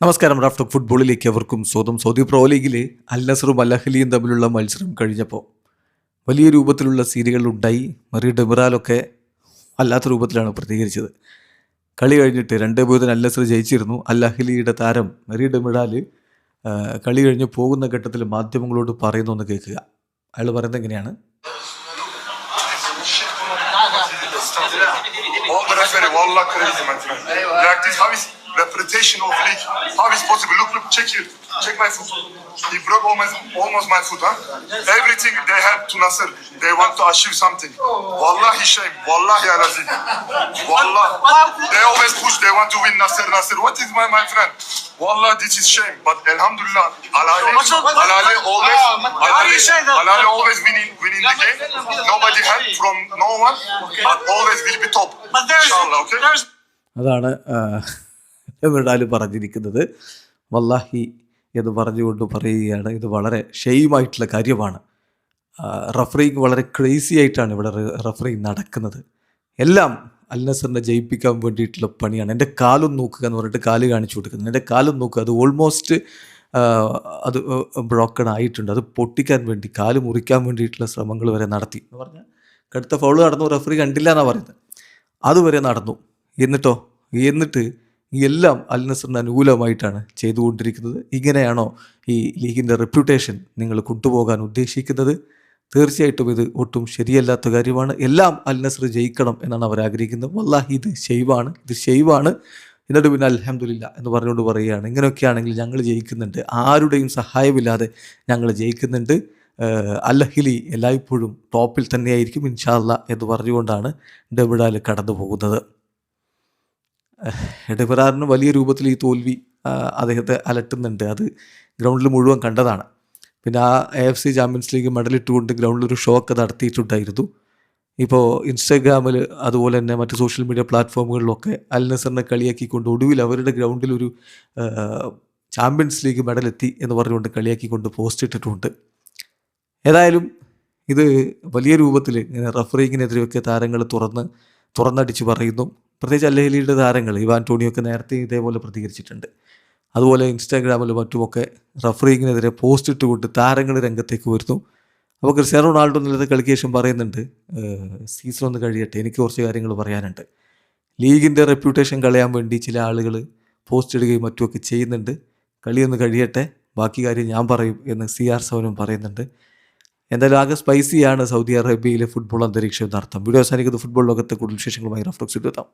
നമസ്കാരം. Raf talk ഫുട്ബോളിലേക്ക് അവർക്കും സ്വന്തം. സൗദി പ്രോ ലീഗിൽ അൽ നസറും അൽ അഹ്ലിയും തമ്മിലുള്ള മത്സരം കഴിഞ്ഞപ്പോൾ വലിയ രൂപത്തിലുള്ള സീനുകൾ ഉണ്ടായി. മറി ഡെമിറാലൊക്കെ അല്ലാത്ത രൂപത്തിലാണ് പ്രതികരിച്ചത്. കളി കഴിഞ്ഞിട്ട് 2-0 അൽ നസർ ജയിച്ചിരുന്നു. അൽ അഹ്ലിയുടെ താരം മറി ഡെമിറാൽ കളി കഴിഞ്ഞ് പോകുന്ന ഘട്ടത്തിൽ മാധ്യമങ്ങളോട് പറയുന്നൊന്ന് കേൾക്കുക. അയാൾ പറയുന്നത് എങ്ങനെയാണ്? Reputation of league. How is possible? Look, check here. Check my foot. He broke almost my foot, huh? Everything they had to Nasser. They want to achieve something. Wallahi shame. Wallahi alazim. Wallah. They always push. They want to win Nasser. What is my friend? Wallah, this is shame. But alhamdulillah, Al-Ali always winning the game. Nobody help from no one. But always will be top. Inshallah, okay? അതാണ് Demiral പറഞ്ഞിരിക്കുന്നത്. വല്ലാഹി എന്ന് പറഞ്ഞുകൊണ്ട് പറയുകയാണ്. ഇത് വളരെ ഷെയിമായിട്ടുള്ള കാര്യമാണ്. Referring വളരെ ക്രേസി ആയിട്ടാണ് ഇവിടെ റഫറിങ് നടക്കുന്നത്. എല്ലാം അൽ നസറിനെ ജയിപ്പിക്കാൻ വേണ്ടിയിട്ടുള്ള പണിയാണ്. എൻ്റെ കാലും നോക്കുക എന്ന് പറഞ്ഞിട്ട് കാല് കാണിച്ചു കൊടുക്കുന്നത്. എൻ്റെ കാലും നോക്കുക, അത് ഓൾമോസ്റ്റ് അത് ബ്രോക്കൺ ആയിട്ടുണ്ട്. അത് പൊട്ടിക്കാൻ വേണ്ടി, കാല് മുറിക്കാൻ വേണ്ടിയിട്ടുള്ള ശ്രമങ്ങൾ വരെ നടത്തി എന്ന് പറഞ്ഞാൽ കടുത്ത ഫൗള് നടന്നു. റഫറി കണ്ടില്ല എന്നാണ് പറയുന്നത്. അതുവരെ നടന്നു. എന്നിട്ട് എല്ലാം അൽ നസറിന് അനുകൂലമായിട്ടാണ് ചെയ്തുകൊണ്ടിരിക്കുന്നത്. ഇങ്ങനെയാണോ ഈ ലീഗിൻ്റെ റെപ്യൂട്ടേഷൻ നിങ്ങൾ കൊണ്ടുപോകാൻ ഉദ്ദേശിക്കുന്നത്? തീർച്ചയായിട്ടും ഇത് ഒട്ടും ശരിയല്ലാത്ത കാര്യമാണ്. എല്ലാം അൽ നസർ ജയിക്കണം എന്നാണ് അവർ ആഗ്രഹിക്കുന്നത്. വല്ലാഹി ഇത് ഷെയ്വാണ്. എന്നിട്ട് പിന്നെ അൽഹംദുലില്ലാ എന്ന് പറഞ്ഞുകൊണ്ട് പറയുകയാണ്, ഇങ്ങനെയൊക്കെയാണെങ്കിൽ ഞങ്ങൾ ജയിക്കുന്നുണ്ട്, ആരുടെയും സഹായമില്ലാതെ ഞങ്ങൾ ജയിക്കുന്നുണ്ട്, അൽ അഹ്ലി എല്ലായ്പ്പോഴും ടോപ്പിൽ തന്നെയായിരിക്കും ഇൻഷാ അല്ലാ എന്ന് പറഞ്ഞുകൊണ്ടാണ് ഡെമിറാൽ കടന്നു പോകുന്നത്. ഡെമിറാലിന് വലിയ രൂപത്തിൽ ഈ തോൽവി അദ്ദേഹത്തെ അലട്ടുന്നുണ്ട്. അത് ഗ്രൗണ്ടിൽ മുഴുവൻ കണ്ടതാണ്. പിന്നെ ആ AFC ചാമ്പ്യൻസ് ലീഗ് മെഡലിട്ടുകൊണ്ട് ഗ്രൗണ്ടിലൊരു ഷോക്ക് നടത്തിയിട്ടുണ്ടായിരുന്നു. ഇപ്പോൾ ഇൻസ്റ്റാഗ്രാമിൽ അതുപോലെ തന്നെ മറ്റ് സോഷ്യൽ മീഡിയ പ്ലാറ്റ്ഫോമുകളിലൊക്കെ അൽ നസറിനെ കളിയാക്കിക്കൊണ്ട് ഒടുവിൽ അവരുടെ ഗ്രൗണ്ടിലൊരു ചാമ്പ്യൻസ് ലീഗ് മെഡലെത്തി എന്ന് പറഞ്ഞുകൊണ്ട് കളിയാക്കിക്കൊണ്ട് പോസ്റ്റ് ഇട്ടിട്ടുണ്ട്. ഏതായാലും ഇത് വലിയ രൂപത്തിൽ റഫറിങ്ങിനെതിരെയൊക്കെ താരങ്ങൾ തുറന്നടിച്ച് പറയുന്നു. പ്രത്യേകിച്ച് അൽ അഹ്ലിയുടെ താരങ്ങൾ ഇവാൻ ടോണിയൊക്കെ നേരത്തെ ഇതേപോലെ പ്രതികരിച്ചിട്ടുണ്ട്. അതുപോലെ ഇൻസ്റ്റാഗ്രാമിലും മറ്റുമൊക്കെ റഫറിങ്ങിനെതിരെ പോസ്റ്റ് ഇട്ടുകൊണ്ട് താരങ്ങൾ രംഗത്തേക്ക് വരുന്നു. അപ്പോൾ ക്രിസ്ത്യാനോ റൊണാൾഡോ ഇന്നലത്തെ കളിക്ക് ശേഷം പറയുന്നുണ്ട്, സീസൺ ഒന്ന് കഴിയട്ടെ, എനിക്ക് കുറച്ച് കാര്യങ്ങൾ പറയാനുണ്ട്. ലീഗിൻ്റെ റെപ്യൂട്ടേഷൻ കളയാൻ വേണ്ടി ചില ആളുകൾ പോസ്റ്റ് ഇടുകയും മറ്റുമൊക്കെ ചെയ്യുന്നുണ്ട്. കളിയൊന്ന് കഴിയട്ടെ, ബാക്കി കാര്യം ഞാൻ പറയും എന്ന് CR7 പറയുന്നുണ്ട്. എന്തായാലും ആകെ സ്പൈസിയാണ് സൗദി അറേബ്യയിലെ ഫുട്ബോൾ അന്തരീക്ഷം എന്നർത്ഥം. വീഡിയോ അവസാനിക്കുന്നത്. ഫുട്ബോൾ ലോകത്തെ കൂടുതൽ വിശേഷങ്ങളുമായി റാഫ് ടോക്സിൽ എത്താം.